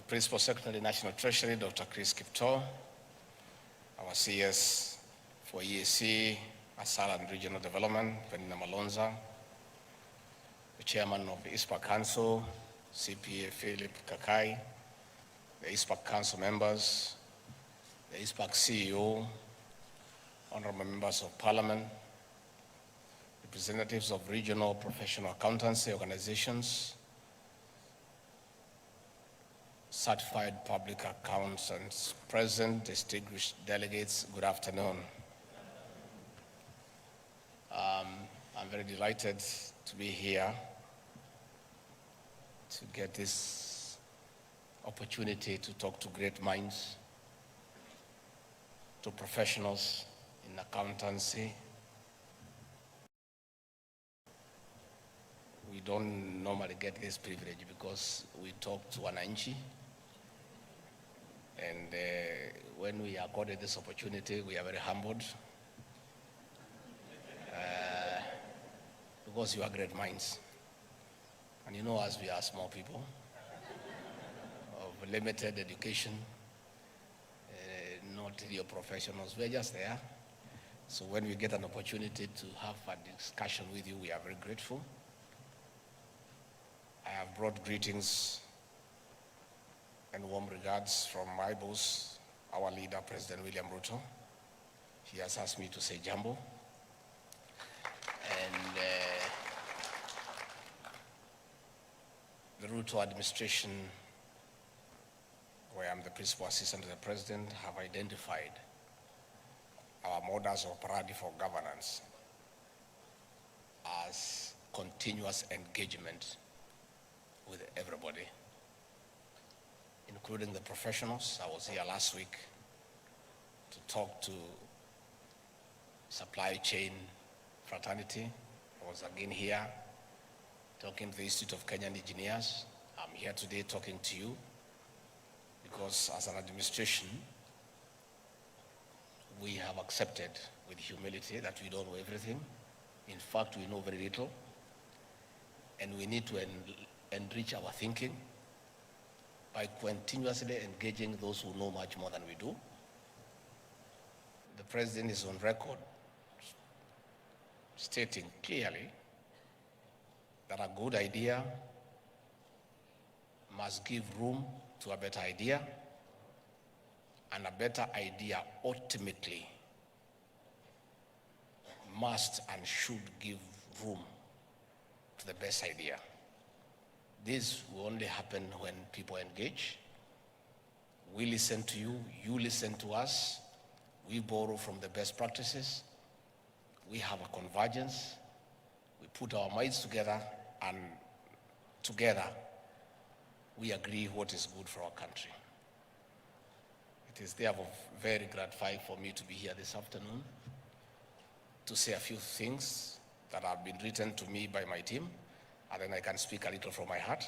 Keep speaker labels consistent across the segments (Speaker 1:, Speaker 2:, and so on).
Speaker 1: Principal Secretary, National Treasury, Dr. Chris Kipto, our CS for EAC, Asal and Regional Development, Penina Malonza, the Chairman of the ICPAK Council, CPA Philip Kakai, the ICPAK Council members, the ICPAK CEO, honorable members of Parliament, representatives of regional professional accountancy organizations, certified public accountants present, distinguished delegates, good afternoon. I'm very delighted to be here to get this opportunity to talk to great minds, to professionals in accountancy. We don't normally get this privilege because we talk to wananchi, and when we are accorded this opportunity, we are very humbled because you are great minds. And you know, as we are small people of limited education, not real professionals, we're just there. So when we get an opportunity to have a discussion with you, we are very grateful. I have brought greetings and warm regards from my boss, our leader, President William Ruto. He has asked me to say jambo. And the Ruto administration, where I'm the principal assistant to the president, have identified our modus operandi for governance as continuous engagement with everybody, including the professionals. I was here last week to talk to supply chain fraternity. I was again here talking to the Institute of Kenyan Engineers. I'm here today talking to you because as an administration, we have accepted with humility that we don't know everything. In fact, we know very little, and we need to enrich our thinking by continuously engaging those who know much more than we do. The president is on record stating clearly that a good idea must give room to a better idea, and a better idea ultimately must and should give room to the best idea. This will only happen when people engage. We listen to you, you listen to us, we borrow from the best practices, we have a convergence, we put our minds together, and together we agree what is good for our country. It is therefore very gratifying for me to be here this afternoon to say a few things that have been written to me by my team, and then I can speak a little from my heart.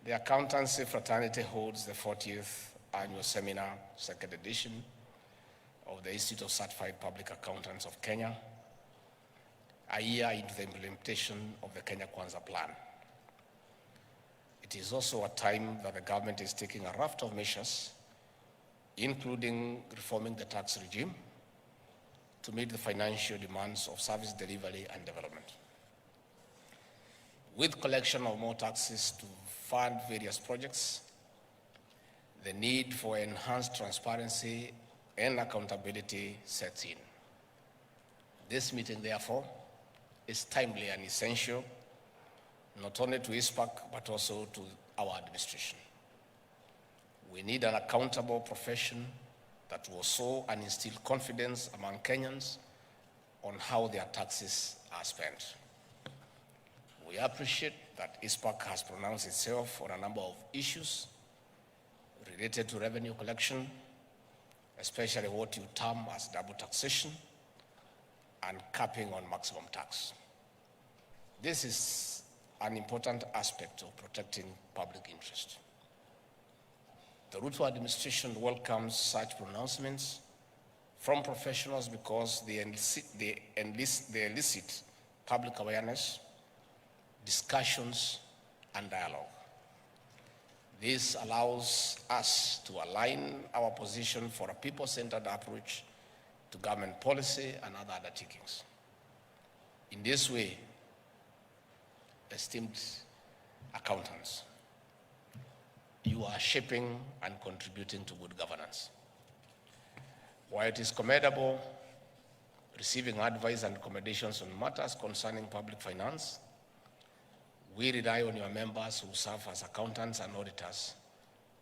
Speaker 1: The Accountancy Fraternity holds the 40th annual seminar, second edition, of the Institute of Certified Public Accountants of Kenya, a year into the implementation of the Kenya Kwanza plan. It is also a time that the government is taking a raft of measures, including reforming the tax regime to meet the financial demands of service delivery and development. With collection of more taxes to fund various projects, the need for enhanced transparency and accountability sets in. This meeting, therefore, is timely and essential, not only to ICPAK, but also to our administration. We need an accountable profession that will sow and instill confidence among Kenyans on how their taxes are spent. We appreciate that ICPAK has pronounced itself on a number of issues related to revenue collection, especially what you term as double taxation and capping on maximum tax. This is an important aspect of protecting public interest. The Ruto administration welcomes such pronouncements from professionals because they elicit public awareness, discussions, and dialogue. This allows us to align our position for a people-centered approach to government policy and other undertakings. In this way, esteemed accountants, you are shaping and contributing to good governance. While it is commendable receiving advice and recommendations on matters concerning public finance, we rely on your members who serve as accountants and auditors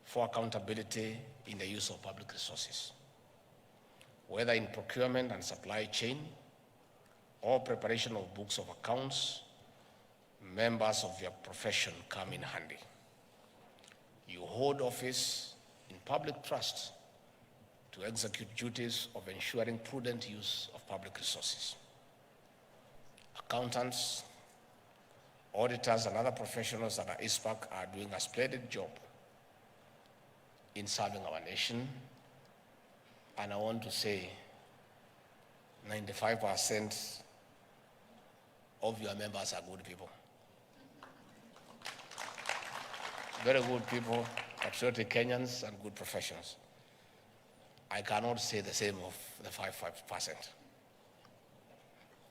Speaker 1: for accountability in the use of public resources. Whether in procurement and supply chain or preparation of books of accounts, members of your profession come in handy. You hold office in public trust to execute duties of ensuring prudent use of public resources. Accountants, auditors, and other professionals at ICPAK are doing a splendid job in serving our nation. And I want to say 95% of your members are good people. Very good people, patriotic Kenyans, and good professionals. I cannot say the same of the 5%.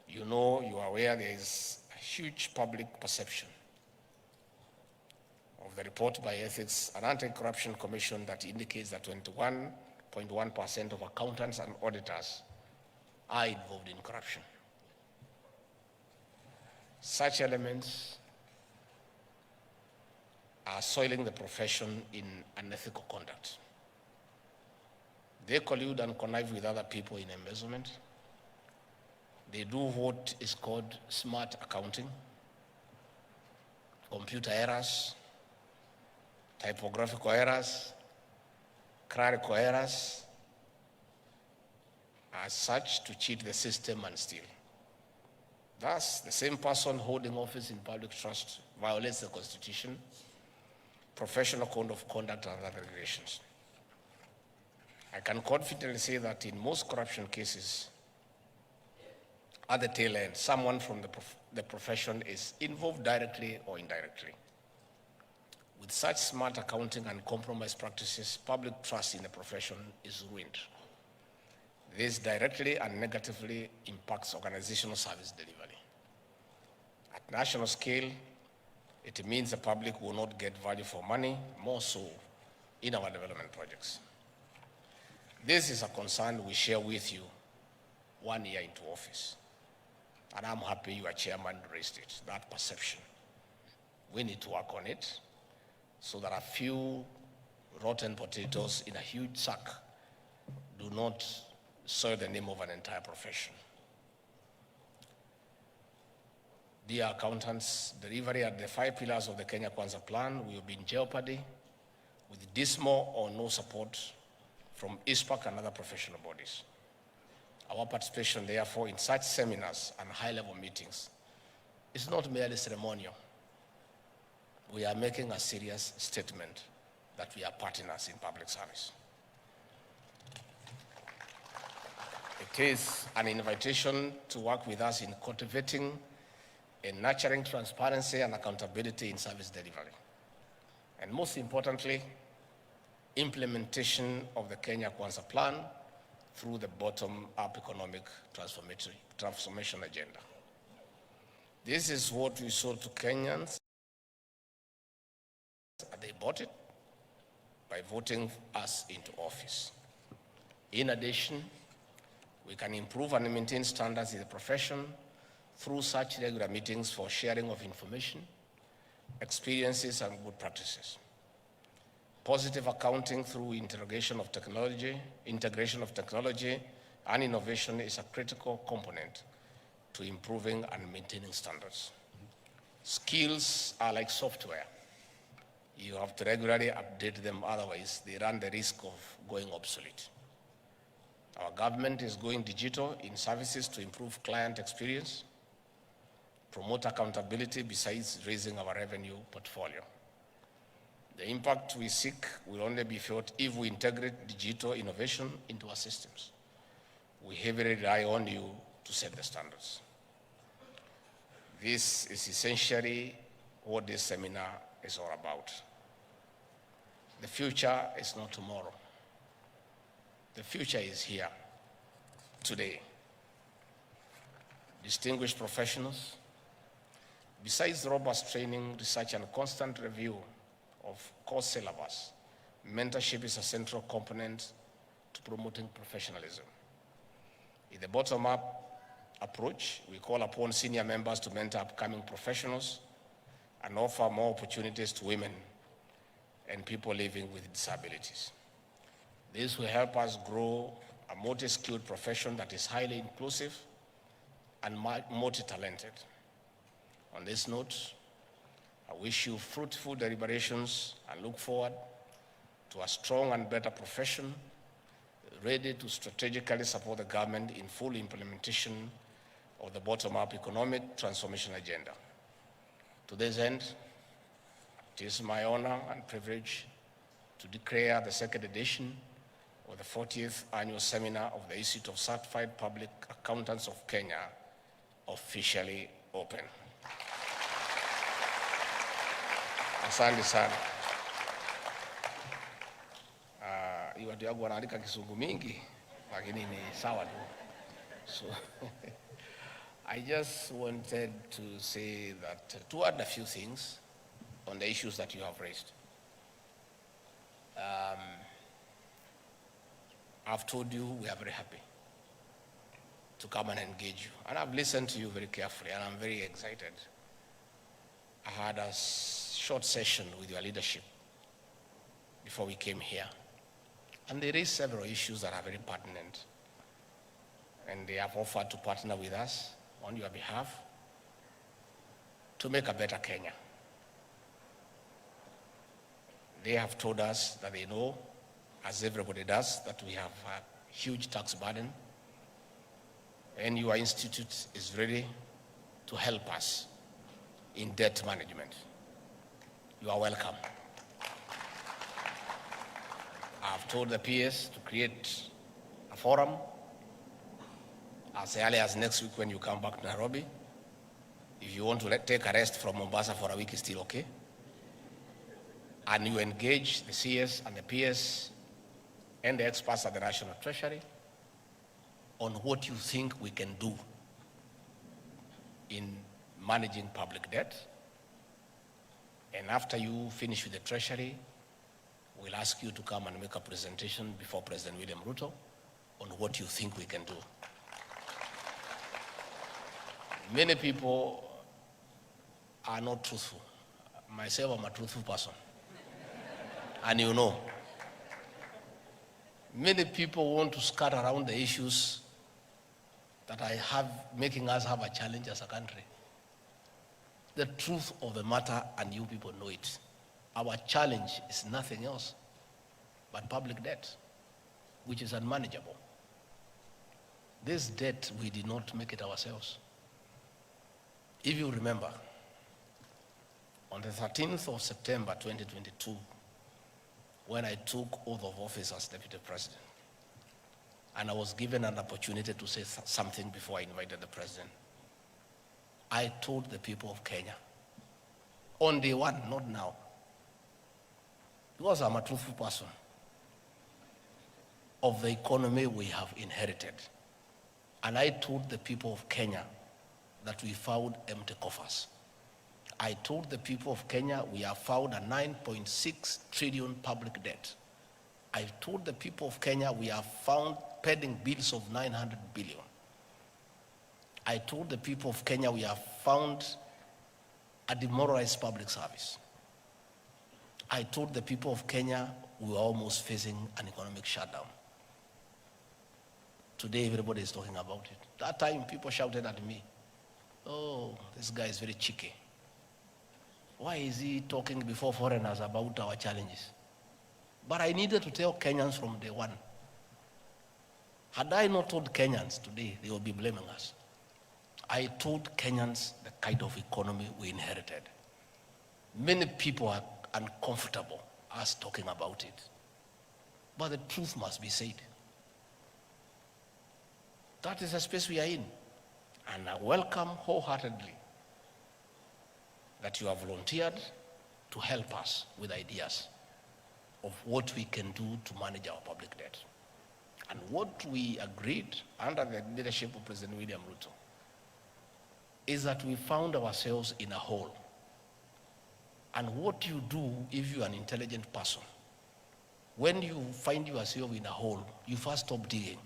Speaker 1: You know, you are aware there is a huge public perception of the report by Ethics and Anti-Corruption Commission that indicates that 21.1% of accountants and auditors are involved in corruption. Such elements are soiling the profession in unethical conduct. They collude and connive with other people in embezzlement. They do what is called smart accounting, computer errors, typographical errors, clerical errors, as such to cheat the system and steal. Thus, the same person holding office in public trust violates the Constitution, professional code of conduct, and other regulations. I can confidently say that in most corruption cases, at the tail end, someone from the profession is involved directly or indirectly. With such smart accounting and compromised practices, public trust in the profession is ruined. This directly and negatively impacts organizational service delivery. At national scale, it means the public will not get value for money, more so in our development projects. This is a concern we share with you 1 year into office. And I'm happy your chairman raised it, that perception. We need to work on it so that a few rotten potatoes in a huge sack do not soil the name of an entire profession. Dear accountants, delivery at the 5 pillars of the Kenya Kwanza plan will be in jeopardy with dismal or no support from ICPAK and other professional bodies. Our participation, therefore, in such seminars and high-level meetings is not merely ceremonial. We are making a serious statement that we are partners in public service. It is an invitation to work with us in cultivating and nurturing transparency and accountability in service delivery. And most importantly, implementation of the Kenya Kwanza plan through the bottom-up economic transformation agenda. This is what we sold to Kenyans. They bought it by voting us into office. In addition, we can improve and maintain standards in the profession through such regular meetings for sharing of information, experiences, and good practices. Positive accounting through integration of technology and innovation is a critical component to improving and maintaining standards. Skills are like software. You have to regularly update them, otherwise they run the risk of going obsolete. Our government is going digital in services to improve client experience, promote accountability besides raising our revenue portfolio. The impact we seek will only be felt if we integrate digital innovation into our systems. We heavily rely on you to set the standards. This is essentially what this seminar is all about. The future is not tomorrow. The future is here, today. Distinguished professionals, besides robust training, research, and constant review of course syllabus, mentorship is a central component to promoting professionalism. In the bottom-up approach, we call upon senior members to mentor upcoming professionals and offer more opportunities to women and people living with disabilities. This will help us grow a multi-skilled profession that is highly inclusive and multi-talented. On this note, I wish you fruitful deliberations and look forward to a strong and better profession ready to strategically support the government in full implementation of the bottom-up economic transformation agenda. To this end, it is my honor and privilege to declare the second edition of the 40th annual seminar of the Institute of Certified Public Accountants of Kenya officially open. Asante sana. Hii watu yangu wanaandika Kisungu mingi, lakini ni sawa tu. So I just wanted to say that, to add a few things on the issues that you have raised. I've told you we are very happy to come and engage you. And I've listened to you very carefully, and I'm very excited. I had a short session with your leadership before we came here. And they raised several issues that are very pertinent. And they have offered to partner with us on your behalf to make a better Kenya. They have told us that they know, as everybody does, that we have a huge tax burden, and your institute is ready to help us in debt management. You are welcome. I've told the PS to create a forum as early as next week when you come back to Nairobi. If you want to take a rest from Mombasa for a week, it's still okay. And you engage the CS and the PS and the experts at the National Treasury on what you think we can do in managing public debt. And after you finish with the Treasury, we'll ask you to come and make a presentation before President William Ruto on what you think we can do. Many people are not truthful. Myself, I'm a truthful person. And you know, many people want to skirt around the issues that I have, making us have a challenge as a country. The truth of the matter, and you people know it. Our challenge is nothing else but public debt, which is unmanageable. This debt, we did not make it ourselves. If you remember, on the 13th of September 2022, when I took oath of office as Deputy President, and I was given an opportunity to say something before I invited the President, I told the people of Kenya, on day one, not now, because I'm a truthful person, of the economy we have inherited. And I told the people of Kenya that we found empty coffers. I told the people of Kenya we have found a 9.6 trillion public debt. I told the people of Kenya we have found pending bills of 900 billion. I told the people of Kenya we have found a demoralized public service. I told the people of Kenya we were almost facing an economic shutdown. Today everybody is talking about it. That time people shouted at me, oh, this guy is very cheeky. Why is he talking before foreigners about our challenges? But I needed to tell Kenyans from day one. Had I not told Kenyans today, they would be blaming us. I told Kenyans the kind of economy we inherited. Many people are uncomfortable us talking about it. But the truth must be said. That is the space we are in. And I welcome wholeheartedly that you have volunteered to help us with ideas of what we can do to manage our public debt. And what we agreed under the leadership of President William Ruto is that we found ourselves in a hole. And what you do if you're an intelligent person, when you find yourself in a hole, you first stop digging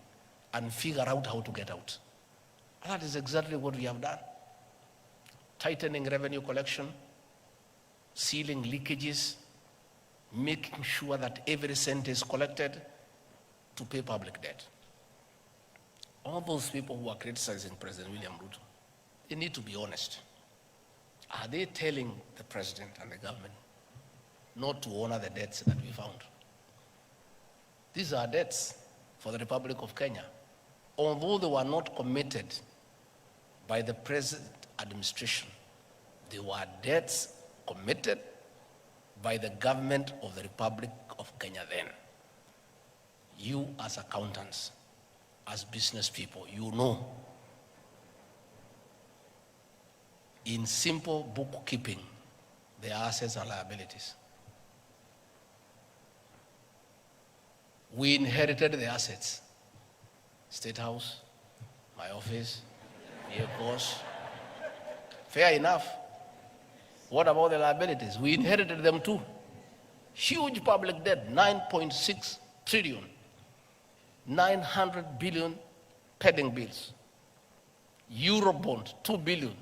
Speaker 1: and figure out how to get out. And that is exactly what we have done. Tightening revenue collection, sealing leakages, making sure that every cent is collected to pay public debt. All those people who are criticizing President William Ruto, they need to be honest. Are they telling the president and the government not to honor the debts that we found? These are debts for the Republic of Kenya. Although they were not committed by the present administration, they were debts committed by the government of the Republic of Kenya then. You as accountants, as business people, you know, in simple bookkeeping, there are assets and liabilities. We inherited the assets. State House, my office, vehicles. Fair enough. What about the liabilities? We inherited them too. Huge public debt, 9.6 trillion, 900 billion pending bills. Eurobond, 2 billion.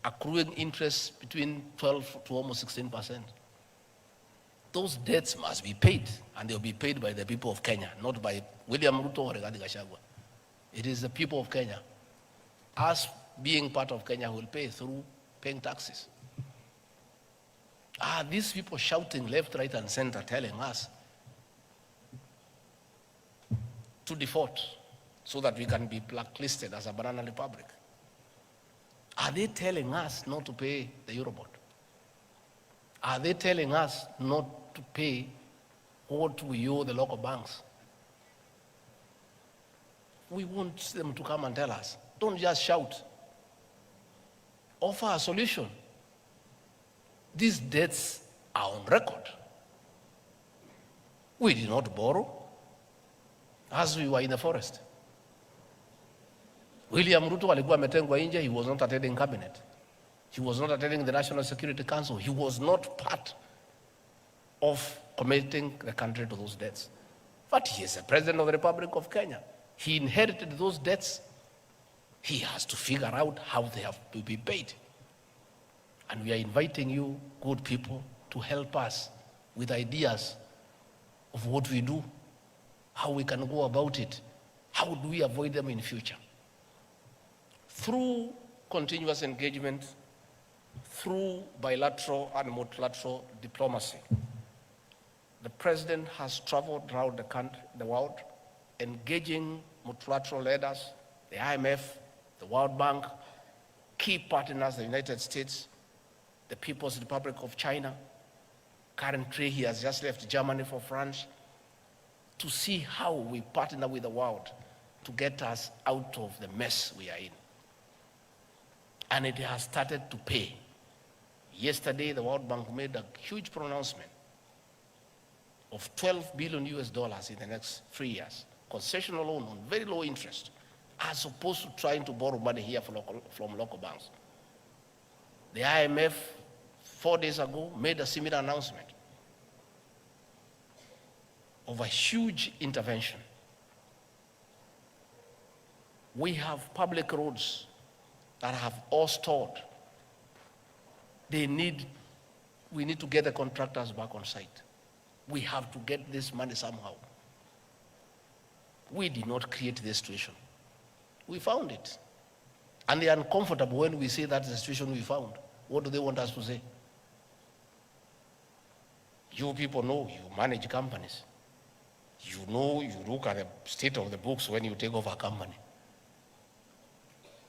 Speaker 1: Accruing interest between 12 to almost 16%. Those debts must be paid, and they'll be paid by the people of Kenya, not by William Ruto or Gachagua. It is the people of Kenya. Us being part of Kenya will pay through paying taxes. These people shouting left, right, and center, telling us to default so that we can be blacklisted as a banana republic. Are they telling us not to pay the Eurobond? Are they telling us not to pay what we owe the local banks? We want them to come and tell us. Don't just shout. Offer a solution. These debts are on record. We did not borrow as we were in the forest. William Ruto alikuwa ametengwa nje. He was not attending cabinet. He was not attending the National Security Council. He was not part of committing the country to those debts. But he is the president of the Republic of Kenya. He inherited those debts. He has to figure out how they have to be paid. And we are inviting you, good people, to help us with ideas of what we do, how we can go about it, how do we avoid them in future. Through continuous engagement, through bilateral and multilateral diplomacy, the president has traveled around the country, the world, engaging multilateral leaders, the IMF, the World Bank, key partners, the United States, the People's Republic of China. Currently, he has just left Germany for France to see how we partner with the world to get us out of the mess we are in. And it has started to pay. Yesterday, the World Bank made a huge pronouncement of $12 billion in the next 3 years. Concessional loan on very low interest, as opposed to trying to borrow money here from local banks. The IMF, 4 days ago, made a similar announcement of a huge intervention. We have public roads that have all stalled. We need to get the contractors back on site. We have to get this money somehow. We did not create this situation. We found it. And they are uncomfortable when we say that's the situation we found. What do they want us to say? You people know, you manage companies. You know, you look at the state of the books when you take over a company.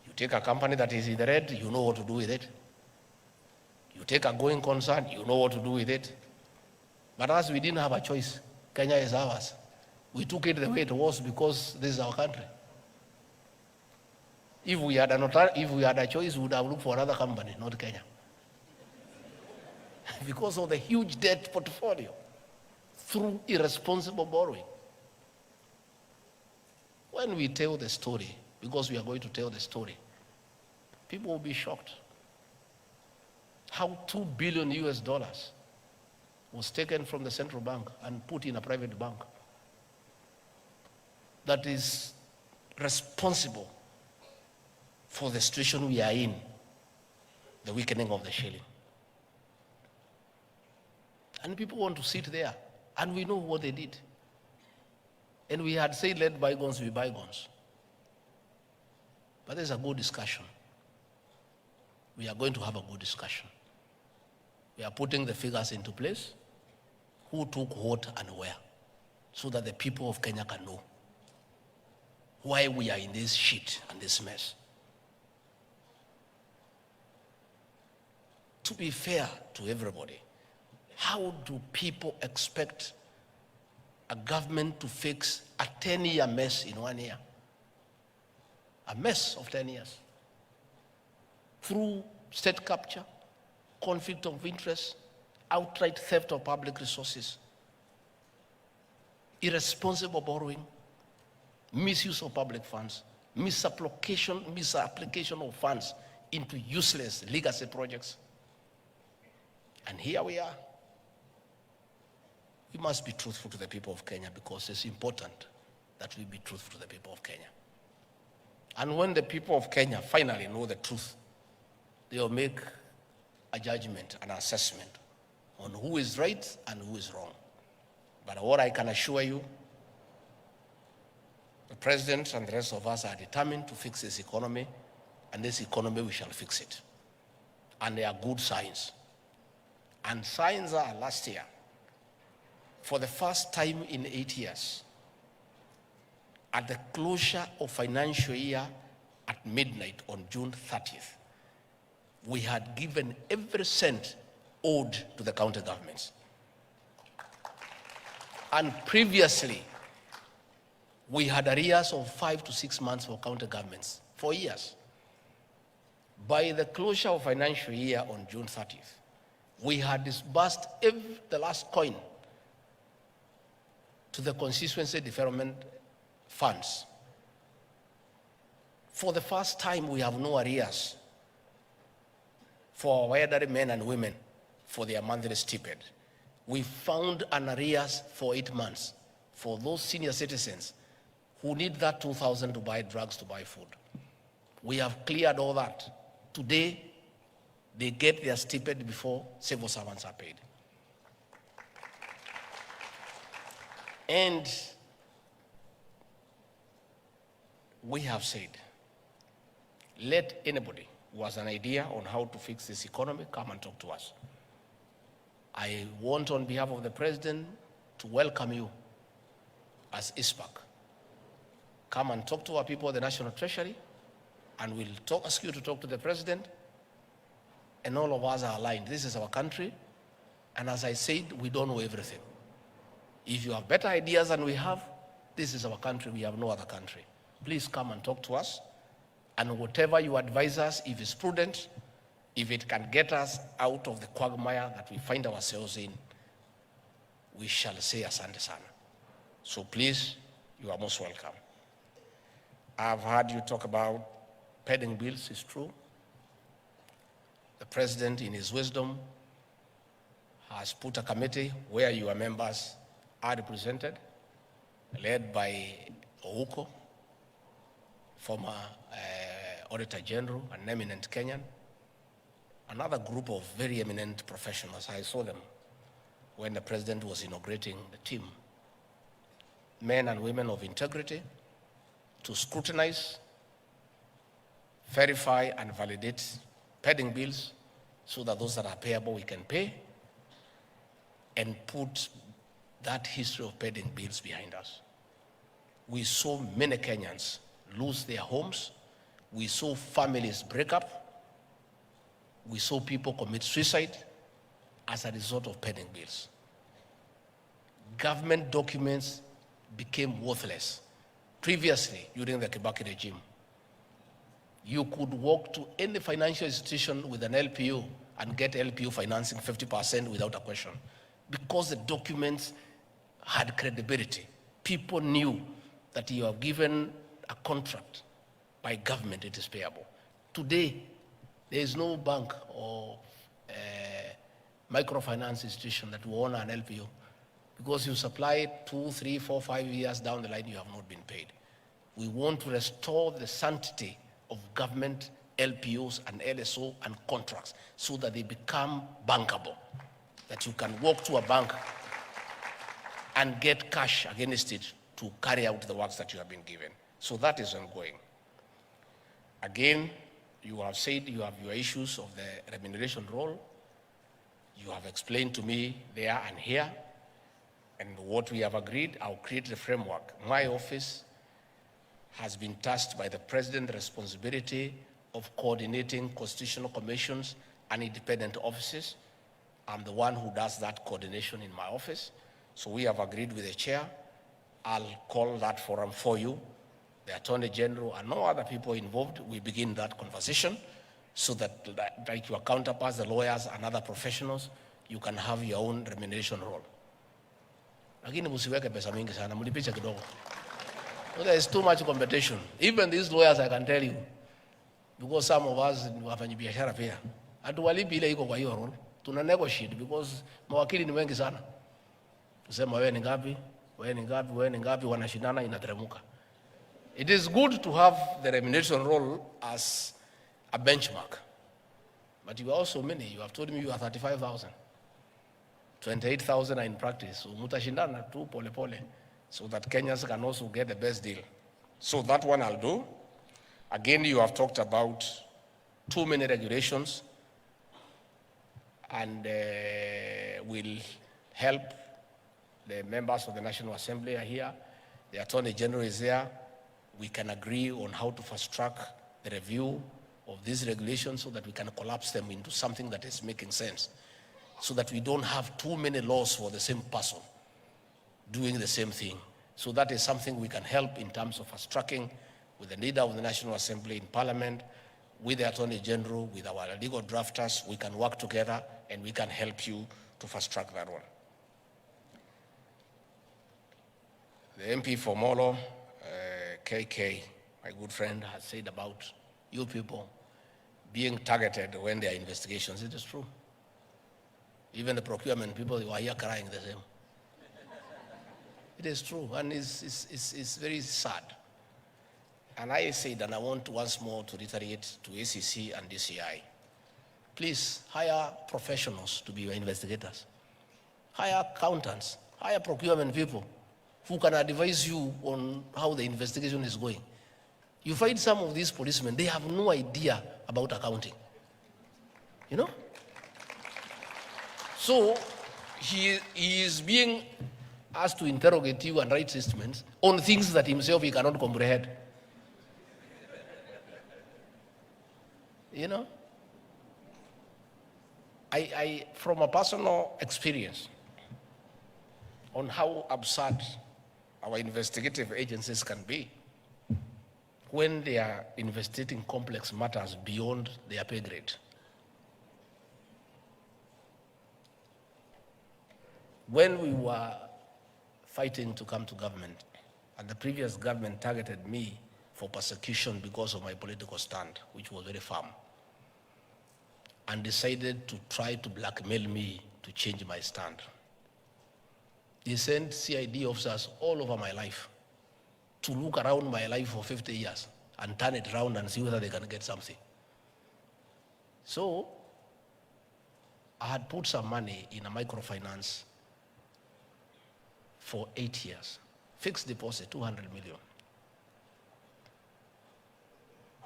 Speaker 1: You take a company that is in the red, you know what to do with it. You take a going concern, you know what to do with it. But as we didn't have a choice, Kenya is ours. We took it the way it was because this is our country. If we had a choice, we would have looked for another company, not Kenya. Because of the huge debt portfolio through irresponsible borrowing. When we tell the story, because we are going to tell the story, people will be shocked. How $2 billion was taken from the central bank and put in a private bank that is responsible for the situation we are in, the weakening of the shilling. And people want to sit there, and we know what they did. And we had said, let bygones be bygones. But there's a good discussion. We are going to have a good discussion. We are putting the figures into place, who took what and where, so that the people of Kenya can know why we are in this shit and this mess. To be fair to everybody, how do people expect a government to fix a 10-year mess in 1 year? A mess of 10 years. Through state capture, conflict of interest, outright theft of public resources, irresponsible borrowing, misuse of public funds, misapplication of funds into useless legacy projects. And here we are. We must be truthful to the people of Kenya, because it's important that we be truthful to the people of Kenya. And when the people of Kenya finally know the truth, they will make a judgment, an assessment on who is right and who is wrong. But what I can assure you, the president and the rest of us are determined to fix this economy, and this economy we shall fix it. And there are good signs. And signs are last year, for the first time in 8 years, at the closure of financial year at midnight on June 30th, we had given every cent owed to the county governments. And previously, we had arrears of 5 to 6 months for county governments, for years. By the closure of financial year on June 30th, we had disbursed the last coin to the constituency development funds. For the first time, we have no arrears for our elderly men and women for their monthly stipend. We found an arrears for 8 months for those senior citizens who need that 2,000 to buy drugs, to buy food. We have cleared all that. Today, they get their stipend before civil servants are paid. And we have said, let anybody who has an idea on how to fix this economy come and talk to us. I want, on behalf of the president, to welcome you as ICPAK. Come and talk to our people at the National Treasury, and we'll ask you to talk to the president, and all of us are aligned. This is our country, and as I said, we don't know everything. If you have better ideas than we have, this is our country, we have no other country. Please come and talk to us, and whatever you advise us, if it's prudent, if it can get us out of the quagmire that we find ourselves in, we shall say asante sana. So please, you are most welcome. I've heard you talk about pending bills. It's true. The president, in his wisdom, has put a committee where your members are represented, led by Ouko, former Auditor General, an eminent Kenyan, another group of very eminent professionals. I saw them when the president was inaugurating the team. Men and women of integrity, to scrutinize, verify, and validate pending bills so that those that are payable we can pay, and put that history of pending bills behind us. We saw many Kenyans lose their homes. We saw families break up. We saw people commit suicide as a result of pending bills. Government documents became worthless. Previously, during the Kibaki regime, You could walk to any financial institution with an LPU and get LPU financing 50% without a question, because the documents had credibility. People knew that you are given a contract by government, it is payable. Today, there is no bank or microfinance institution that will honor an LPU, because you supply it 2, 3, 4, 5 years down the line, you have not been paid. We want to restore the sanctity of government LPUs and LSO and contracts so that they become bankable, that you can walk to a bank and get cash against it to carry out the works that you have been given. So that is ongoing. Again, you have said you have your issues of the remuneration role. You have explained to me there and here, and what we have agreed, I'll create the framework. My office has been tasked by the President the responsibility of coordinating constitutional commissions and independent offices. I'm the one who does that coordination in my office. So we have agreed with the chair. I'll call that forum for you, the Attorney General and no other people involved. We begin that conversation so that like your counterparts, the lawyers and other professionals, you can have your own remuneration role. Lakini msiweke pesa mingi sana, mlipisha kidogo. There is too much competition. Even these lawyers, I can tell you, because some of us wafanyi biashara pia, hatuwalipi ile iko kwa hiyo role. Tuna negotiate because mawakili ni wengi sana. Tusema wewe ni ngapi, wewe ni ngapi, wewe ni ngapi, wanashindana inateremuka. It is good to have the remuneration role as a benchmark. But you are also many. You have told me you are 35,000. 28,000 are in practice. So mutashindana tu pole pole, so that Kenyans can also get the best deal. So that one I'll do. Again, you have talked about too many regulations, and will help. The members of the National Assembly are here. The Attorney General is there. We can agree on how to fast track the review of these regulations so that we can collapse them into something that is making sense, so that we don't have too many laws for the same person doing the same thing. So that is something we can help in terms of fast tracking with the leader of the National Assembly in Parliament, with the Attorney General, with our legal drafters. We can work together and we can help you to fast track that one. The MP for Molo, KK, my good friend, has said about you people being targeted when there are investigations. It is true. Even the procurement people, they were here crying the same. It is true, and it's very sad. And I said, and I want once more to reiterate to ACC and DCI, please hire professionals to be your investigators. Hire accountants, hire procurement people who can advise you on how the investigation is going. You find some of these policemen, they have no idea about accounting. You know? So he is being asked to interrogate you and write statements on things that himself he cannot comprehend. You know? I from a personal experience on how absurd our investigative agencies can be when they are investigating complex matters beyond their pay grade. When we were fighting to come to government, and the previous government targeted me for persecution because of my political stand, which was very firm, and decided to try to blackmail me to change my stand. They sent CID officers all over my life to look around my life for 50 years and turn it around and see whether they can get something. So I had put some money in a microfinance for 8 years. Fixed deposit, 200 million.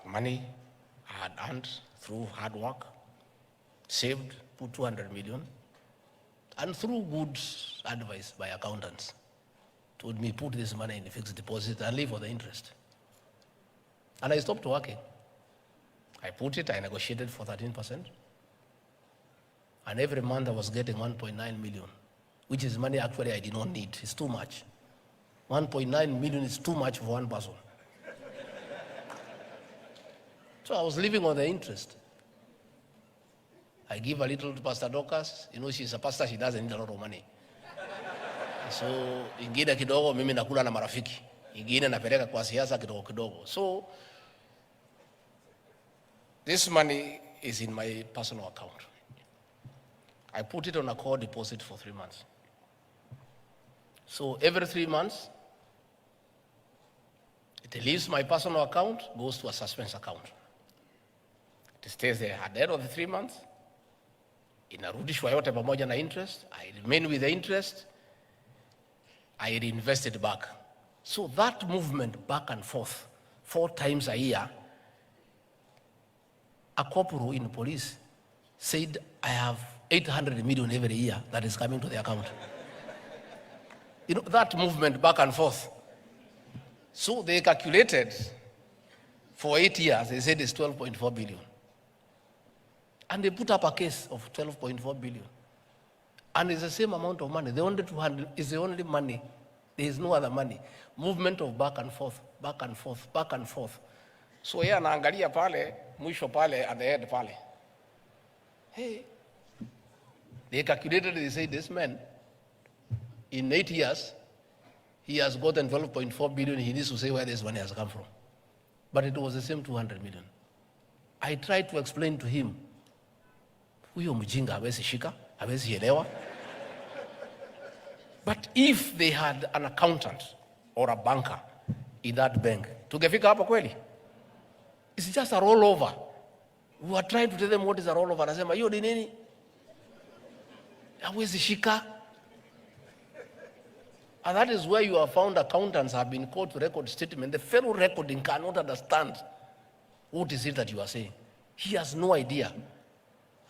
Speaker 1: Money I had earned through hard work, saved, put 200 million, and through good advice by accountants, told me, put this money in the fixed deposit and leave for the interest. And I stopped working. I put it, I negotiated for 13%. And every month I was getting 1.9 million, which is money actually I did not need. It's too much. 1.9 million is too much for one person.
Speaker 2: So I was living on the interest. I give a little to Pastor Dorcas. You know, she's a pastor, she doesn't need a lot of money. So, ingine kidogo, mimi nakula na marafiki. Ingine napeleka kwa siasa kidogo kidogo. So, this money is in my personal account. I put it on a core deposit for 3 months. So every 3 months, it leaves my personal account, goes to a suspense account. It stays there at the end of the 3 months. Inarudishwa yote pamoja na interest. I remain with the interest. I reinvest it back. So that movement back and forth 4 times a year, a corporal in police said, I have 800 million every year that is coming to the account. You know, that movement back and forth. So they calculated for 8 years, they said it's 12.4 billion. And they put up a case of 12.4 billion. And it's the same amount of money. The only 200 is the only money. There is no other money. Movement of back and forth, back and forth, back and forth. So here anaangalia pale, mwisho pale, at the head pale. Hey, they calculated, they say this man, in 8 years, he has gotten 12.4 billion. He needs to say where this money has come from. But it was the same 200 million. I tried to explain to him, huyo mjinga hawezi shika, hawezi elewa. But if they had an accountant or a banker in that bank, tungefika hapo kweli? It's just a rollover. We are trying to tell them what is a rollover. Anasema, hiyo ni nini? Hawezi shika. And that is where you have found accountants have been called to record statement. The fellow recording cannot understand what is it that you are saying. He has no idea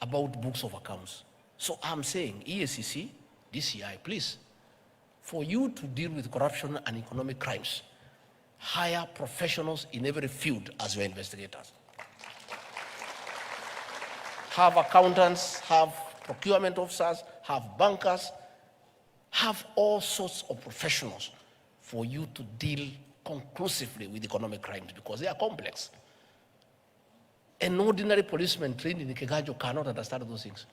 Speaker 2: about books of accounts. So I'm saying, EACC, DCI, please, for you to deal with corruption and economic crimes, hire professionals in every field as your investigators. Have accountants, have procurement officers, have bankers, have all sorts of professionals for you to deal conclusively with economic crimes because they are complex. An ordinary policeman trained in Kigajo cannot understand those things.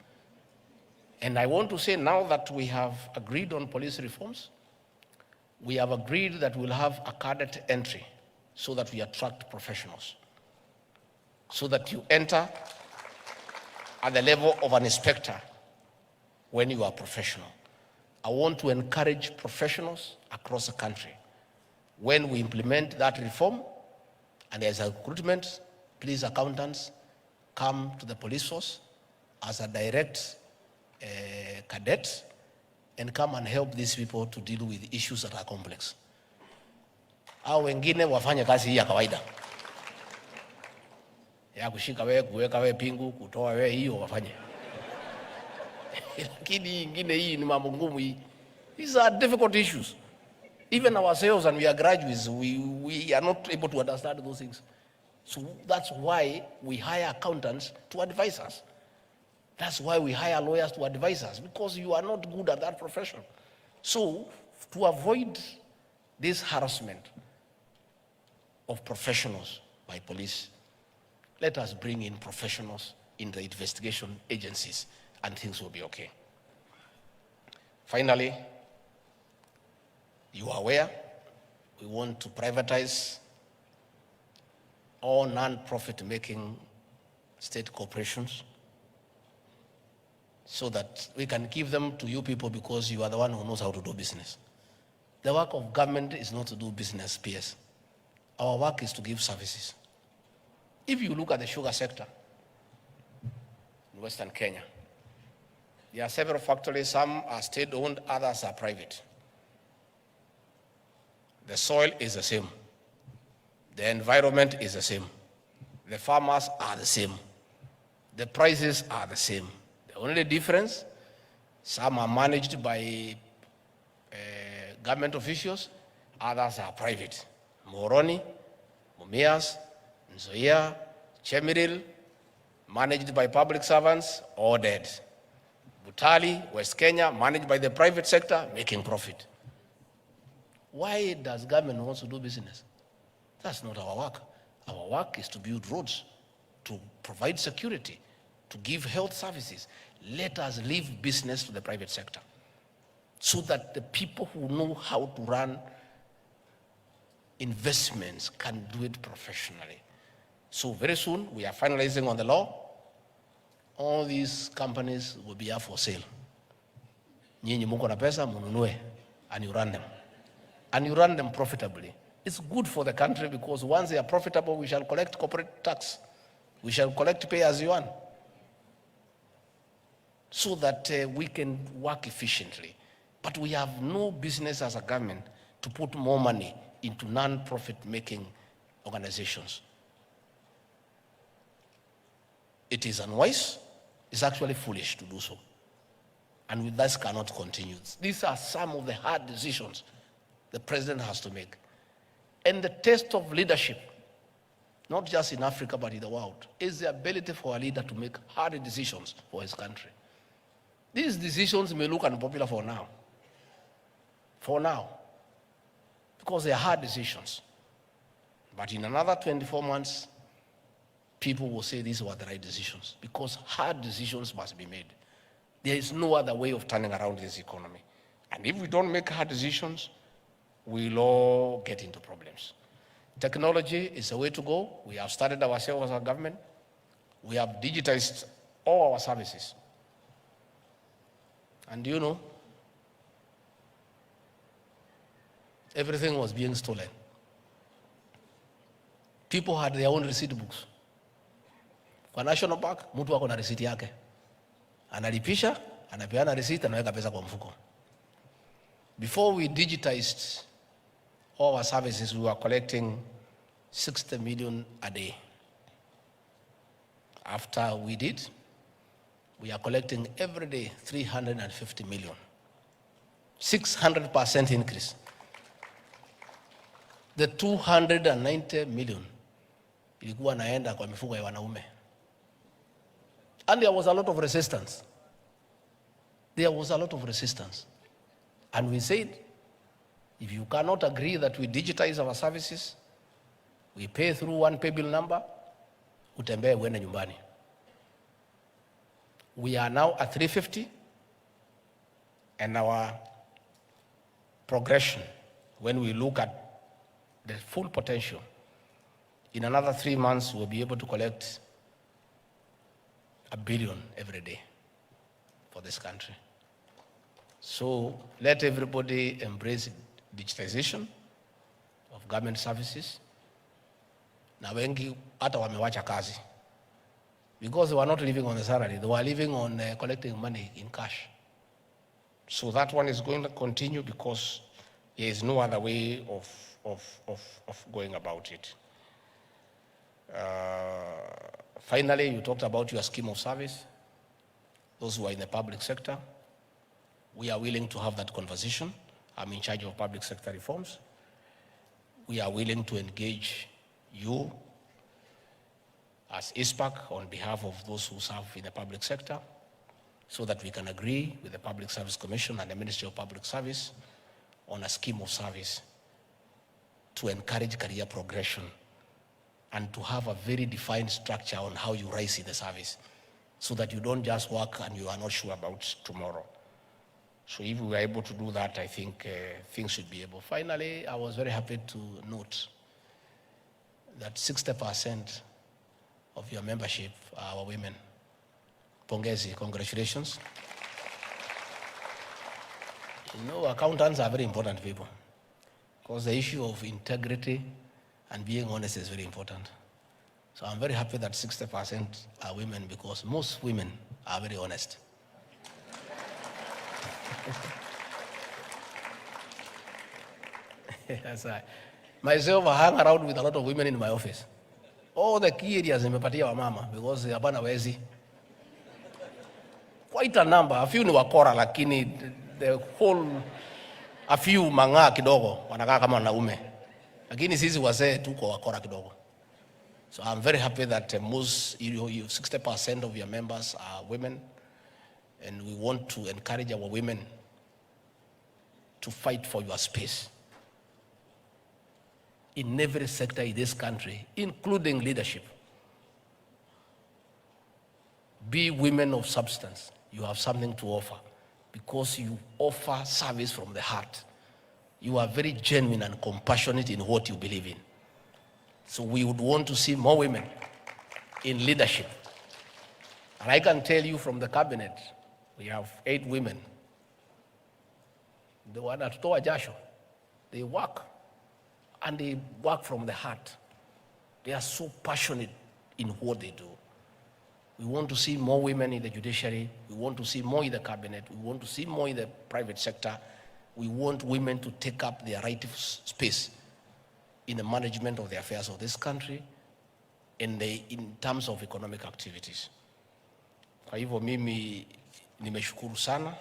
Speaker 2: And I want to say now that we have agreed on police reforms, we have agreed that we'll have a cadet entry so that we attract professionals, so that you enter at the level of an inspector when you are professional. I want to encourage professionals across the country. When we implement that reform and there's a recruitment, please, accountants, come to the police force as a direct cadet and come and help these people to deal with issues that are complex. Au wengine wafanye kazi hii ya kawaida. Ya kushika wewe, kuweka wewe pingu, kutoa wewe, hiyo wafanye. Lakini ingine hii ni mambo ngumu hii. These are difficult issues. Even ourselves, and we are graduates, we are not able to understand those things. So that's why we hire accountants to advise us. That's why we hire lawyers to advise us, because you are not good at that profession. So to avoid this harassment of professionals by police, let us bring in professionals in the investigation agencies and things will be okay. Finally, you are aware, we want to privatize all non-profit making state corporations so that we can give them to you people because you are the one who knows how to do business. The work of government is not to do business, PS. Our work is to give services. If you look at the sugar sector in Western Kenya, there are several factories, some are state-owned, others are private. The soil is the same. The environment is the same. The farmers are the same. The prices are the same. The only difference, some are managed by government officials, others are private. Moroni, Mumias, Nzoia, Chemiril, managed by public servants, all dead. Butali, West Kenya, managed by the private sector, making profit. Why does government want to do business? That's not our work. Our work is to build roads, to provide security, to give health services. Let us leave business to the private sector so that the people who know how to run investments can do it professionally. So very soon, we are finalizing on the law. All these companies will be up for sale. Nyinyi muko na pesa, mununue, and you run them. And you run them profitably. It's good for the country because once they are profitable, we shall collect corporate tax. We shall collect pay as you earn. So that we can work efficiently. But we have no business as a government to put more money into non-profit making organizations. It is unwise. It's actually foolish to do so. And this cannot continue. These are some of the hard decisions the president has to make. And the test of leadership, not just in Africa but in the world, is the ability for a leader to make hard decisions for his country. These decisions may look unpopular for now, because they are hard decisions. But in another 24 months, people will say these were the right decisions, because hard decisions must be made. There is no other way of turning around this economy. And if we don't make hard decisions, we'll all get into problems. Technology is the way to go. We have started ourselves as a government. We have digitized all our services. And you know, everything was being stolen. People had their own receipt books. Kwa National Park, mtu ako na receipt yake. Analipisha, anapeana receipt, anaweka pesa kwa mfuko. Before we digitized all our services, we were collecting 60 million a day. After we did, we are collecting every day 350 million. 600% increase. The 290 million ilikuwa naenda kwa mifuko ya wanaume. And there was a lot of resistance. There was a lot of resistance. And we said, if you cannot agree that we digitize our services, we pay through one pay bill number, utembee uende nyumbani. We are now at 350, and our progression, when we look at the full potential, in another 3 months, we'll be able to collect $1 billion every day for this country. So let everybody embrace digitization of government services. Na wengi hata wamewacha kazi, because they were not living on the salary, they were living on collecting money in cash. So that one is going to continue, because there is no other way of going about it. Finally, you talked about your scheme of service. Those who are in the public sector, we are willing to have that conversation. I'm in charge of public sector reforms. We are willing to engage you as ICPAK on behalf of those who serve in the public sector, so that we can agree with the Public Service Commission and the Ministry of Public Service on a scheme of service to encourage career progression and to have a very defined structure on how you rise in the service, so that you don't just work and you are not sure about tomorrow. So if we were able to do that, I think things should be able. Finally, I was very happy to note that 60% of your membership are our women. Pongezi, congratulations. You know, accountants are very important people, because the issue of integrity and being honest is very important. So I'm very happy that 60% are women, because most women are very honest. That's right. Myself, I hang around with a lot of women in my office. All the key areas nimepatia wa mama, because hapana wezi. Quite a number. A few ni wakora, lakini the whole, a few manga kidogo wanakaa kama wanaume, lakini sisi wazee tuko wakora kidogo. So I'm very happy that most, 60% of your members are women, and we want to encourage our women to fight for your space in every sector in this country, including leadership. be women of substance. You have something to offer because you offer service from the heart. You are very genuine and compassionate in what you believe in. So we would want to see more women in leadership. And I can tell you from the cabinet, we have 8 women. The one at Toa Jasho, they work, and they work from the heart. They are so passionate in what they do. We want to see more women in the judiciary. We want to see more in the cabinet. We want to see more in the private sector. We want women to take up their rightful space in the management of the affairs of this country and in terms of economic activities. Kwa hivyo mimi nimeshukuru sana.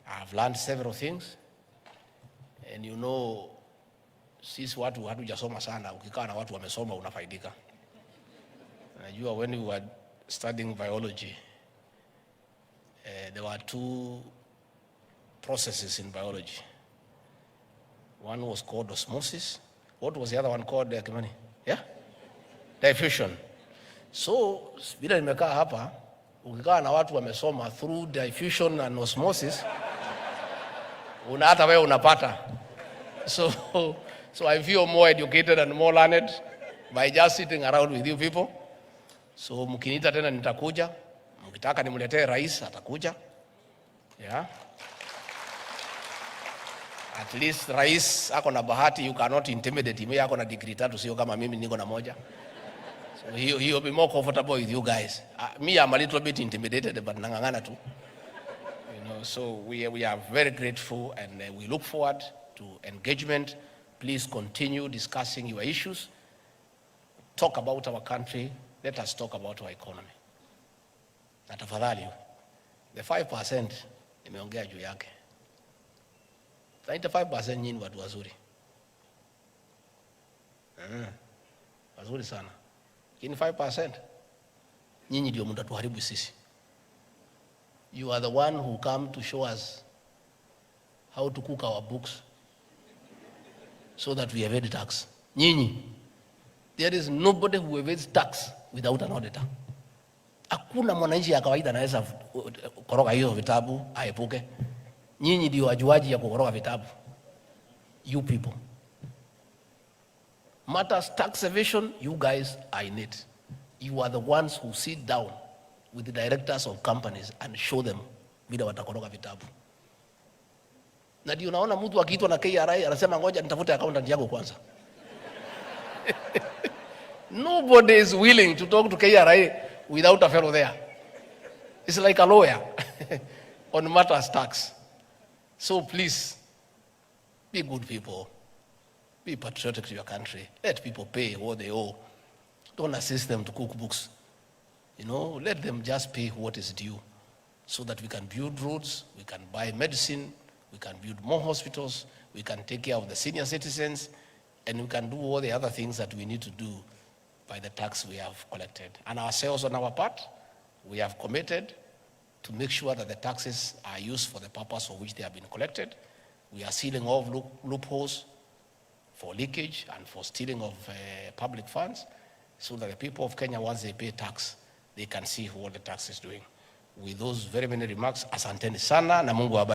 Speaker 2: I've learned several things. And you know, sisi watu hatujasoma sana, ukikaa na watu wamesoma unafaidika. Najua when we were studying biology, there were 2 processes in biology. One was called osmosis. What was the other one called, Kimani? Yeah? Diffusion. So, bila nimekaa hapa, ukikaa na watu wamesoma through diffusion and osmosis, hata wewe unapata. So I feel more educated and more learned by just sitting around with you people. So mkiniita tena nitakuja. Mkitaka nimuletee rais atakuja. Yeah. At least rais ako na bahati, you cannot intimidate him. Ako na degree 3, sio kama mimi niko na moja. So he will be more comfortable with you guys. Me, I'm a little bit intimidated, but nangangana too. You know, so we are very grateful, and we look forward to engagement. Please continue discussing your issues. Talk about our country. Let us talk about our economy. Na tafadhali, the 5% nimeongea juu yake. 95% nyinyi watu wazuri. Wazuri sana. Lakini 5% nyinyi ndio mtatuharibu sisi. You are the one who come to show us how to cook our books so that we evade tax. Nyinyi. There is nobody who evades tax without an auditor. Hakuna mwananchi ya kawaida anaweza koroga hiyo vitabu aepuke. Nyinyi ndio wajuaji ya kukoroga vitabu. You people. Matters tax evasion, you guys are in it. You are the ones who sit down with the directors of companies and show them vile watakoroga vitabu. Na ndio unaona mtu akiitwa na KRA anasema ngoja nitafute accountant yangu kwanza. Nobody is willing to talk to KRA without a fellow there. It's like a lawyer on matters tax. So please, be good people. Be patriotic to your country. Let people pay what they owe. Don't assist them to cook books. You know, let them just pay what is due so that we can build roads, we can buy medicine, we can build more hospitals, we can take care of the senior citizens, and we can do all the other things that we need to do by the tax we have collected. And ourselves on our part, we have committed to make sure that the taxes are used for the purpose for which they have been collected. We are sealing off loopholes for leakage and for stealing of public funds so that the people of Kenya, once they pay tax, they can see what the tax is doing. With those very many remarks, asanteni sana na Mungu